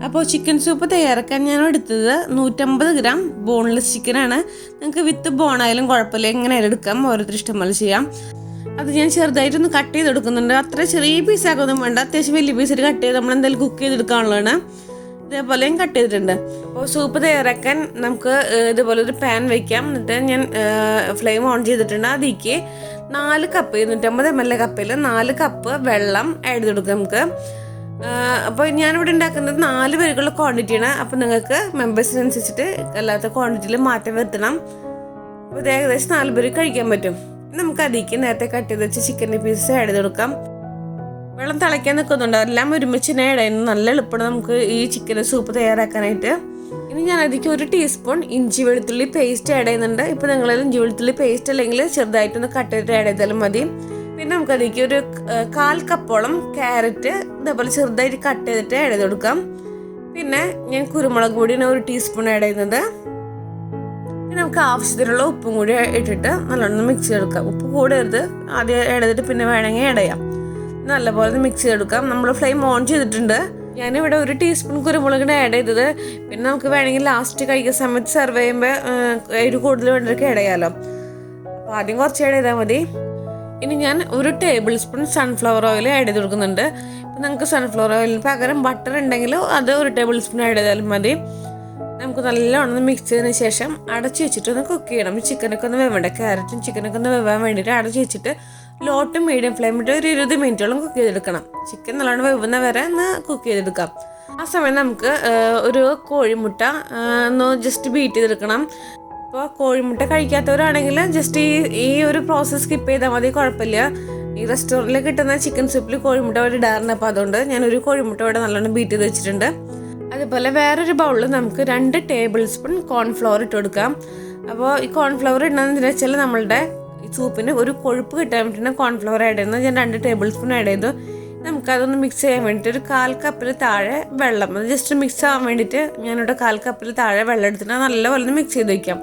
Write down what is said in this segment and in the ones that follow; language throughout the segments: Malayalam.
അപ്പോൾ ചിക്കൻ സൂപ്പ് തയ്യാറാക്കാൻ ഞാൻ എടുത്തത് 150 ഗ്രാം ബോൺലെസ് ചിക്കനാണ്. നിങ്ങൾക്ക് വിത്ത് ബോണായാലും കുഴപ്പമില്ല, എങ്ങനെയായാലും എടുക്കാം, ഓരോരുത്തർ ഇഷ്ടം പോലെ ചെയ്യാം. അത് ഞാൻ ചെറുതായിട്ടൊന്ന് കട്ട് ചെയ്തെടുക്കുന്നുണ്ട്. അത്ര ചെറിയ പീസാക്കൊന്നും വേണ്ട, അത്യാവശ്യം വലിയ പീസായിട്ട് കട്ട് ചെയ്ത് നമ്മൾ എന്തായാലും കുക്ക് ചെയ്തെടുക്കാനുള്ളതാണ്. ഇതേപോലെയും കട്ട് ചെയ്തിട്ടുണ്ട്. അപ്പോൾ സൂപ്പ് തയ്യാറാക്കാൻ നമുക്ക് ഇതുപോലെ ഒരു പാൻ വയ്ക്കാം. എന്നിട്ട് ഞാൻ ഫ്ലെയിം ഓൺ ചെയ്തിട്ടുണ്ട്. അതിലേക്ക് 4 കപ്പ് 250 ml കപ്പിൽ 4 കപ്പ് വെള്ളം ആഡ് ചെയ്തെടുക്കാം നമുക്ക്. അപ്പോൾ ഞാനിവിടെ ഉണ്ടാക്കുന്നത് 4 പേർക്കുള്ള ക്വാണ്ടിറ്റിയാണ്. അപ്പോൾ നിങ്ങൾക്ക് മെമ്പേഴ്സിനനുസരിച്ചിട്ട് അല്ലാത്ത ക്വാണ്ടിറ്റിയിൽ മാറ്റം വരുത്തണം. അപ്പോൾ ഇത് ഏകദേശം 4 പേർക്ക് കഴിക്കാൻ പറ്റും. നമുക്ക് അതിലേക്ക് നേരത്തെ കട്ട് ചെയ്ത് വെച്ച് ചിക്കൻ്റെ പീസസ് ആഡ് ചെയ്ത് കൊടുക്കാം. വെള്ളം തിളയ്ക്കാൻ നിൽക്കുന്നുണ്ട്, എല്ലാം ഒരുമിച്ച് തന്നെ ആഡ് ചെയ്യുന്നത് നല്ല എളുപ്പമാണ് നമുക്ക് ഈ ചിക്കൻ സൂപ്പ് തയ്യാറാക്കാനായിട്ട്. ഇനി ഞാൻ അതിലേക്ക് 1 ടീസ്പൂൺ ഇഞ്ചി വെളുത്തുള്ളി പേസ്റ്റ് ആഡ് ചെയ്യുന്നുണ്ട്. ഇപ്പോൾ നിങ്ങൾ ഇഞ്ചി വെളുത്തുള്ളി പേസ്റ്റ് അല്ലെങ്കിൽ ചെറുതായിട്ടൊന്ന് കട്ട് ചെയ്തിട്ട് ആഡ് ചെയ്താലും മതി. പിന്നെ നമുക്ക് അതിലേക്ക് ഒരു 1/4 കപ്പോളം ക്യാരറ്റ് ഇതേപോലെ ചെറുതായിട്ട് കട്ട് ചെയ്തിട്ട് ആഡ് ചെയ്ത് കൊടുക്കാം. പിന്നെ ഞാൻ കുരുമുളക് പൊടിയാണ് 1 ടീസ്പൂൺ ആഡ് ചെയ്യുന്നത്. പിന്നെ നമുക്ക് ആവശ്യത്തിനുള്ള ഉപ്പും കൂടി ഇട്ടിട്ട് നല്ലോണം മിക്സ് ചെയ്തെടുക്കാം. ഉപ്പ് കൂടരുത്, ആദ്യം ആഡ് ചെയ്തിട്ട് പിന്നെ വേണമെങ്കിൽ ആഡ് ചെയ്യാം. നല്ലപോലെ മിക്സ് ചെയ്തെടുക്കാം. നമ്മൾ ഫ്ലെയിം ഓൺ ചെയ്തിട്ടുണ്ട്. ഞാനിവിടെ 1 ടീസ്പൂൺ കുരുമുളകിന് ആഡ് ചെയ്തത്. പിന്നെ നമുക്ക് വേണമെങ്കിൽ ലാസ്റ്റ് കഴിക്കുന്ന സമയത്ത് സെർവ് ചെയ്യുമ്പോൾ ഒരു കൂടുതൽ വേണ്ടവർക്ക് ആഡ് ചെയ്യാമല്ലോ. അപ്പോൾ ആദ്യം കുറച്ച് ആഡ് ചെയ്താൽ മതി. ഇനി ഞാൻ 1 table spoon sunflower oil add ചെയ്ത് കൊടുക്കുന്നുണ്ട്. ഇപ്പം നമുക്ക് സൺഫ്ലവർ ഓയിലിന് പകരം ബട്ടർ ഉണ്ടെങ്കിൽ അത് 1 ടേബിൾ സ്പൂൺ ആഡ് ചെയ്താലും മതി. നമുക്ക് നല്ലോണം മിക്സ് ചെയ്തതിന് ശേഷം അടച്ചു വെച്ചിട്ട് ഒന്ന് കുക്ക് ചെയ്യണം. ചിക്കനൊക്കെ ഒന്ന് വേവേണ്ട, ക്യാരറ്റും ചിക്കനൊക്കെ ഒന്ന് വേവാൻ വേണ്ടിയിട്ട് അടച്ചു വെച്ചിട്ട് ലോ ടു മീഡിയം ഫ്ലെയിമിട്ട് ഒരു 20 മിനിറ്റോളം കുക്ക് ചെയ്തെടുക്കണം. ചിക്കൻ നല്ലോണം വേവുന്ന വരെ ഒന്ന് കുക്ക് ചെയ്തെടുക്കാം. ആ സമയം നമുക്ക് ഒരു കോഴിമുട്ട ഒന്ന് ജസ്റ്റ് ബീറ്റ് ചെയ്തെടുക്കണം. ഇപ്പോൾ കോഴിമുട്ട കഴിക്കാത്തവരാണെങ്കിൽ ജസ്റ്റ് ഈ ഒരു പ്രോസസ്സ് സ്കിപ്പ് ചെയ്താൽ മതി, കുഴപ്പമില്ല. ഈ റെസ്റ്റോറൻറ്റിൽ കിട്ടുന്ന ചിക്കൻ സൂപ്പിൽ കോഴിമുട്ട അവിടെ ഇടാറുണ്ട്. അപ്പോൾ അതുകൊണ്ട് ഞാനൊരു കോഴിമുട്ട ഇവിടെ നല്ലോണം ബീറ്റ് ചെയ്ത് വെച്ചിട്ടുണ്ട്. അതുപോലെ വേറൊരു ബൗളിൽ നമുക്ക് 2 ടേബിൾ സ്പൂൺ കോൺഫ്ലവർ ഇട്ട് കൊടുക്കാം. അപ്പോൾ ഈ കോൺഫ്ലവർ ഇടുന്നതെന്ന് വെച്ചാൽ നമ്മളുടെ ഈ സൂപ്പിന് ഒരു കൊഴുപ്പ് കിട്ടാൻ വേണ്ടിയിട്ടാണ് കോൺഫ്ലവർ ആഡ് ചെയ്യുന്നത്. ഞാൻ 2 ടേബിൾ സ്പൂൺ ആഡ് ചെയ്തു. നമുക്കതൊന്ന് മിക്സ് ചെയ്യാൻ വേണ്ടിയിട്ട് ഒരു 1/4 കപ്പിൽ താഴെ വെള്ളം, അത് ജസ്റ്റ് മിക്സ് ആവാൻ വേണ്ടിയിട്ട് ഞാനിവിടെ 1/4 കപ്പിൽ താഴെ വെള്ളം എടുത്തിട്ട് നല്ലപോലെ ഒന്ന് മിക്സ് ചെയ്ത് വയ്ക്കാം.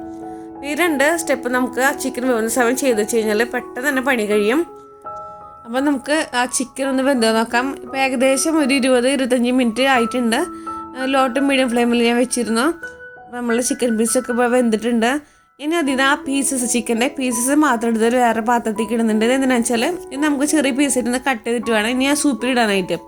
ഈ 2 സ്റ്റെപ്പ് നമുക്ക് ആ ചിക്കൻ വേവുന്ന സമയം ചെയ്ത് വെച്ച് കഴിഞ്ഞാൽ പെട്ടെന്ന് തന്നെ പണി കഴിയും. അപ്പോൾ നമുക്ക് ആ ചിക്കൻ ഒന്ന് വെന്ത് നോക്കാം. ഇപ്പോൾ ഏകദേശം ഒരു 20-25 മിനിറ്റ് ആയിട്ടുണ്ട്. ലോ ടു മീഡിയം ഫ്ലെയിമിൽ ഞാൻ വെച്ചിരുന്നു. അപ്പോൾ നമ്മൾ ചിക്കൻ പീസൊക്കെ ഇപ്പോൾ വെന്തിട്ടുണ്ട്. ഇനി അതിന് ആ ചിക്കൻ്റെ പീസസ് മാത്രം എടുത്തിട്ട് വേറെ പാത്രത്തേക്ക് ഇടുന്നുണ്ട്. എന്തിനാണെന്ന് വെച്ചാൽ ഇത് നമുക്ക് ചെറിയ പീസായിട്ട് കട്ട് ചെയ്തിട്ട് വേണം ഇനി ആ സൂപ്പിൽ ഇടാനായിട്ട്.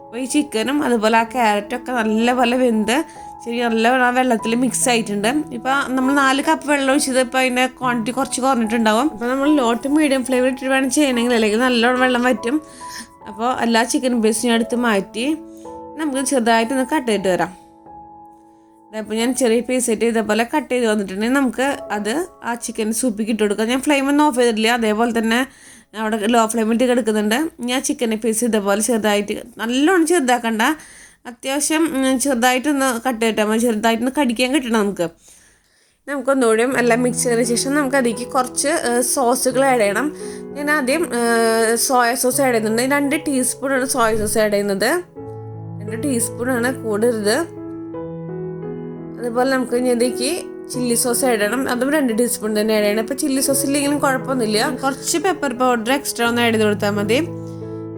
അപ്പോൾ ഈ ചിക്കനും അതുപോലെ ആ ക്യാരറ്റൊക്കെ നല്ലപോലെ വെന്ത് ശരി നല്ല വെള്ളത്തിൽ മിക്സ് ആയിട്ടുണ്ട്. ഇപ്പോൾ നമ്മൾ 4 കപ്പ് വെള്ളം ഒഴിച്ചത് ഇപ്പോൾ അതിൻ്റെ ക്വാണ്ടിറ്റി കുറച്ച് കുറഞ്ഞിട്ടുണ്ടാവും. അപ്പോൾ നമ്മൾ ലോ ടു മീഡിയം ഫ്ലെയിമിൽ ഇട്ടിട്ട് വേണം ചെയ്യണമെങ്കിൽ, അല്ലെങ്കിൽ നല്ലോണം വെള്ളം വറ്റും. അപ്പോൾ എല്ലാ ചിക്കൻ പീസിനും എടുത്ത് മാറ്റി നമുക്ക് ചെറുതായിട്ടൊന്ന് കട്ട് ചെയ്തിട്ട് വരാം. അപ്പോൾ ഞാൻ ചെറിയ പീസായിട്ട് ഇതേപോലെ കട്ട് ചെയ്ത് വന്നിട്ടുണ്ടെങ്കിൽ നമുക്ക് അത് ആ ചിക്കൻ സൂപ്പിക്ക് ഇട്ട് കൊടുക്കാം. ഞാൻ ഫ്ലെയിം ഒന്നും ഓഫ് ചെയ്തിട്ടില്ല, അതേപോലെ തന്നെ അവിടെ ലോ ഫ്ലെയിമിട്ട് കിടക്കുന്നുണ്ട്. ഞാൻ ചിക്കൻ്റെ പീസ് ഇതേപോലെ ചെറുതായിട്ട്, നല്ലോണം ചെറുതാക്കണ്ട, അത്യാവശ്യം ചെറുതായിട്ടൊന്ന് കട്ട് ചെയ്തിട്ടാൽ മതി. ചെറുതായിട്ടൊന്ന് കടിക്കാൻ കിട്ടണം നമുക്കൊന്നുകൂടിയും എല്ലാം മിക്സ് ചെയ്തതിന് ശേഷം നമുക്ക് അതിലേക്ക് കുറച്ച് സോസുകൾ ആഡ് ചെയ്യണം. ഞാൻ ആദ്യം സോയ സോസ് ആഡ് ചെയ്യുന്നുണ്ട്. 2 ടീസ്പൂണാണ് സോയ സോസ് ആഡ് ചെയ്യുന്നത്. 2 ടീസ്പൂണാണ് കൂടരുത്. അതുപോലെ നമുക്ക് ഇതിലേക്ക് ചില്ലി സോസ് ആഡ് ചെയ്യണം. അതും 2 ടീസ്പൂൺ തന്നെ ആഡ് ചെയ്യണം. ഇപ്പോൾ ചില്ലി സോസ് ഇല്ലെങ്കിലും കുഴപ്പമൊന്നുമില്ല, കുറച്ച് പെപ്പർ പൗഡർ എക്സ്ട്രാ ഒന്ന് ആഡ് ചെയ്ത് കൊടുത്താൽ മതി.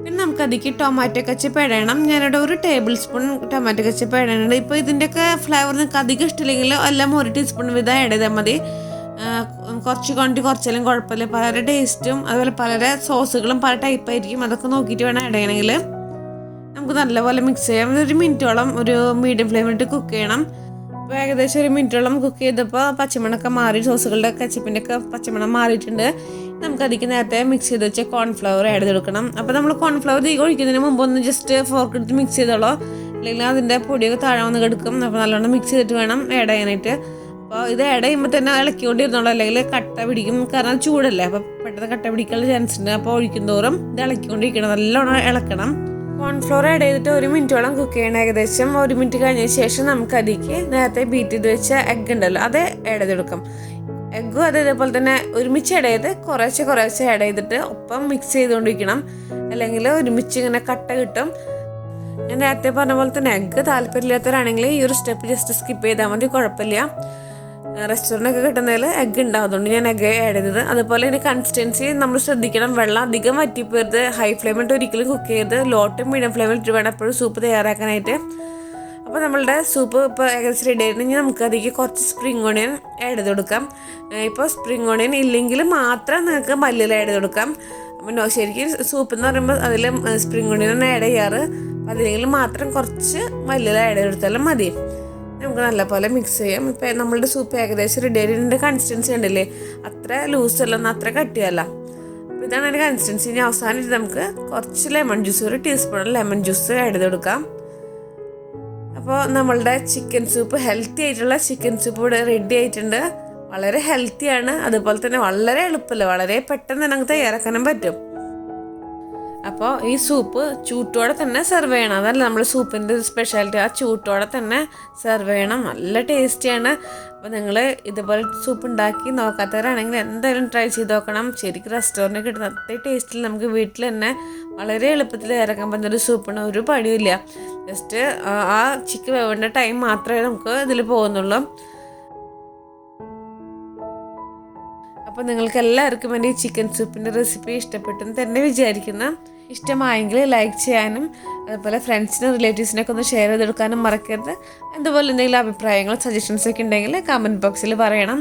പിന്നെ നമുക്ക് അതിലേക്ക് ടൊമാറ്റോ കച്ചപ്പ് ആഡ് ചെയ്യണം. ഞാനിവിടെ 1 table spoon tomato ketchup add ചെയ്യുന്നുണ്ട്. ഇപ്പോൾ ഇതിൻ്റെയൊക്കെ ഫ്ലേവർ നിങ്ങൾക്ക് അധികം ഇഷ്ടമില്ലെങ്കിൽ എല്ലാം 1 ടീസ്പൂൺ വീതം ആഡ് ചെയ്താൽ മതി. കുറച്ച് ക്വാണ്ടിറ്റി കുറച്ചാലും കുഴപ്പമില്ല. പല ടേസ്റ്റും അതുപോലെ പല സോസുകളും പല ടൈപ്പായിരിക്കും. അതൊക്കെ നോക്കിയിട്ട് വേണം ആഡ് ചെയ്യണമെങ്കിൽ. നമുക്ക് നല്ലപോലെ മിക്സ് ചെയ്യാം. 1 മിനിറ്റോളം ഒരു മീഡിയം ഫ്ലെയിമിലിട്ട് കുക്ക് ചെയ്യണം. അപ്പോൾ ഏകദേശം 1 മിനിറ്റോളം കുക്ക് ചെയ്തപ്പോൾ പച്ചമണമൊക്കെ മാറി, സോസുകളുടെ കച്ചപ്പിൻ്റെ ഒക്കെ പച്ചമണം മാറിയിട്ടുണ്ട്. നമുക്ക് അതിലേക്ക് നേരത്തെ മിക്സ് ചെയ്ത് വെച്ച കോൺഫ്ലവർ ആഡ് ചെയ്ത് കൊടുക്കണം. അപ്പോൾ നമ്മൾ കോൺഫ്ലവർ തീരെ ഒഴിക്കുന്നതിന് മുമ്പ് ഒന്ന് ജസ്റ്റ് ഫോർക്ക് എടുത്ത് മിക്സ് ചെയ്തോളൂ, അല്ലെങ്കിൽ അതിൻ്റെ പൊടിയൊക്കെ താഴെ വന്ന് കിടക്കും. അപ്പോൾ നല്ലോണം മിക്സ് ചെയ്തിട്ട് വേണം ആഡ് ചെയ്യാനായിട്ട്. അപ്പോൾ ഇത് ആഡ് ചെയ്യുമ്പോൾ തന്നെ ഇളക്കിക്കൊണ്ടിരുന്നോളൂ, അല്ലെങ്കിൽ കട്ട പിടിക്കും. കാരണം ചൂടല്ലേ, അപ്പോൾ പെട്ടെന്ന് കട്ട പിടിക്കാനുള്ള ചാൻസ് ഉണ്ട്. അപ്പോൾ ഒഴിക്കും തോറും ഇത് ഇളക്കിക്കൊണ്ടിരിക്കണം, നല്ലോണം ഇളക്കണം. കോൺഫ്ലോർ ആഡ് ചെയ്തിട്ട് 1 മിനിറ്റോളം കുക്ക് ചെയ്യണം. ഏകദേശം 1 മിനിറ്റ് കഴിഞ്ഞതിന് ശേഷം നമുക്ക് അതിലേക്ക് നേരത്തെ ബീറ്റ് ചെയ്ത് വെച്ച എഗ്ഗ് ഉണ്ടല്ലോ, അത് ആഡ് ചെയ്ത് കൊടുക്കാം. എഗ്ഗും അതേപോലെ തന്നെ ഒരുമിച്ച് ആഡ് ചെയ്ത് കുറേശ്ശെ ആഡ് ചെയ്തിട്ട് ഒപ്പം മിക്സ് ചെയ്തുകൊണ്ടിരിക്കണം, അല്ലെങ്കിൽ ഒരുമിച്ച് ഇങ്ങനെ കട്ട കിട്ടും. ഞാൻ നേരത്തെ പറഞ്ഞ പോലെ തന്നെ എഗ്ഗ് താല്പര്യമില്ലാത്തവരാണെങ്കിൽ ഈ ഒരു സ്റ്റെപ്പ് ജസ്റ്റ് സ്കിപ്പ് ചെയ്താൽ മതി, കുഴപ്പമില്ല. റെസ്റ്റോറൻറ്റൊക്കെ കിട്ടുന്നതിൽ എഗ്ഗ് ഉണ്ടാവും, അതുകൊണ്ട് ഞാൻ എഗ്ഗ് ആഡ് ചെയ്തത്. അതുപോലെ ഇതിന് കൺസിസ്റ്റൻസി നമ്മൾ ശ്രദ്ധിക്കണം, വെള്ളം അധികം വറ്റിപ്പോരുത്. ഹൈ ഫ്ലെയിമിട്ട് ഒരിക്കലും കുക്ക് ചെയ്ത് ലോ ടു മീഡിയം ഫ്ലെയിമിൽ ഇട്ട് വേണം എപ്പോഴും സൂപ്പ് തയ്യാറാക്കാനായിട്ട്. അപ്പോൾ നമ്മളുടെ സൂപ്പ് ഇപ്പോൾ ഏകദേശം റെഡി ആയിട്ടുണ്ടെങ്കിൽ നമുക്ക് അതിലേക്ക് കുറച്ച് സ്പ്രിംഗ് ഓണിയൻ ആഡ് ചെയ്ത് കൊടുക്കാം. ഇപ്പോൾ സ്പ്രിംഗ് ഓണിയൻ ഇല്ലെങ്കിൽ മാത്രം നിങ്ങൾക്ക് മല്ലിയില ആഡ് ചെയ്ത് കൊടുക്കാം. അപ്പോൾ ശരിക്കും സൂപ്പ് എന്ന് പറയുമ്പോൾ അതിൽ സ്പ്രിംഗ് ഓണിയൻ ആഡ് ചെയ്യാറ്. അപ്പോൾ അതിലെങ്കിൽ മാത്രം കുറച്ച് മല്ലിയില ആഡ് ചെയ്ത് കൊടുത്താലും മതി. നമുക്ക് നല്ലപോലെ മിക്സ് ചെയ്യാം. ഇപ്പോൾ നമ്മളുടെ സൂപ്പ് ഏകദേശം റെഡി ആയിട്ട് കൺസിസ്റ്റൻസി ഉണ്ടല്ലേ, അത്ര ലൂസല്ല, എന്നാൽ അത്ര കട്ടിയല്ല. അപ്പോൾ ഇതാണ് അതിൻ്റെ കൺസിസ്റ്റൻസി. ഇനി അവസാനം നമുക്ക് കുറച്ച് lemon juice, 1 teaspoon lemon juice add ചെയ്ത് കൊടുക്കാം. അപ്പോൾ നമ്മളുടെ ചിക്കൻ സൂപ്പ്, ഹെൽത്തി ആയിട്ടുള്ള ചിക്കൻ സൂപ്പ് ഇവിടെ റെഡി ആയിട്ടുണ്ട്. വളരെ ഹെൽത്തിയാണ്, അതുപോലെ തന്നെ വളരെ എളുപ്പമല്ല, വളരെ പെട്ടെന്ന് നമുക്ക് തയ്യാറാക്കാനും പറ്റും. അപ്പോൾ ഈ സൂപ്പ് ചൂട്ടോടെ തന്നെ സെർവ് ചെയ്യണം. അതല്ല നമ്മൾ സൂപ്പിൻ്റെ സ്പെഷ്യാലിറ്റി, ആ ചൂട്ടോടെ തന്നെ സെർവ് ചെയ്യണം. നല്ല ടേസ്റ്റിയാണ്. അപ്പോൾ നിങ്ങൾ ഇതുപോലെ സൂപ്പ് ഉണ്ടാക്കി നോക്കാത്തവരാണെങ്കിൽ എന്തായാലും ട്രൈ ചെയ്ത് നോക്കണം. ശരിക്കും റെസ്റ്റോറൻറ്റിൽ കിട്ടുന്ന അത്രയും ടേസ്റ്റിൽ നമുക്ക് വീട്ടിൽ തന്നെ വളരെ എളുപ്പത്തിൽ തയ്യാറാക്കാൻ പറ്റുന്നൊരു സൂപ്പാണ്. ഒരു പണിയില്ല. ജസ്റ്റ് ആ ചിക്കൻ വേവേണ്ട ടൈം മാത്രമേ നമുക്ക് ഇതിൽ പോകുന്നുള്ളൂ. അപ്പോൾ നിങ്ങൾക്ക് എല്ലാവർക്കും എൻ്റെ ഈ ചിക്കൻ സൂപ്പിൻ്റെ റെസിപ്പി ഇഷ്ടപ്പെട്ടെന്ന് തന്നെ വിചാരിക്കുന്നു. ഇഷ്ടമായെങ്കിൽ ലൈക്ക് ചെയ്യാനും അതുപോലെ ഫ്രണ്ട്സിനും റിലേറ്റീവ്സിനൊക്കെ ഒന്ന് ഷെയർ ചെയ്തെടുക്കാനും മറക്കരുത്. അതുപോലെ എന്തെങ്കിലും അഭിപ്രായങ്ങൾ സജഷൻസൊക്കെ ഉണ്ടെങ്കിൽ കമൻറ്റ് ബോക്സിൽ പറയണം.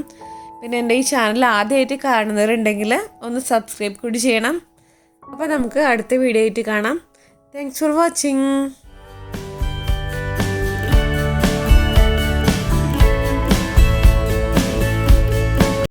പിന്നെ എൻ്റെ ഈ ചാനൽ ആദ്യമായിട്ട് കാണുന്നവരുണ്ടെങ്കിൽ ഒന്ന് സബ്സ്ക്രൈബ് കൂടി ചെയ്യണം. അപ്പോൾ നമുക്ക് അടുത്ത വീഡിയോ ആയിട്ട് കാണാം. Thanks for watching.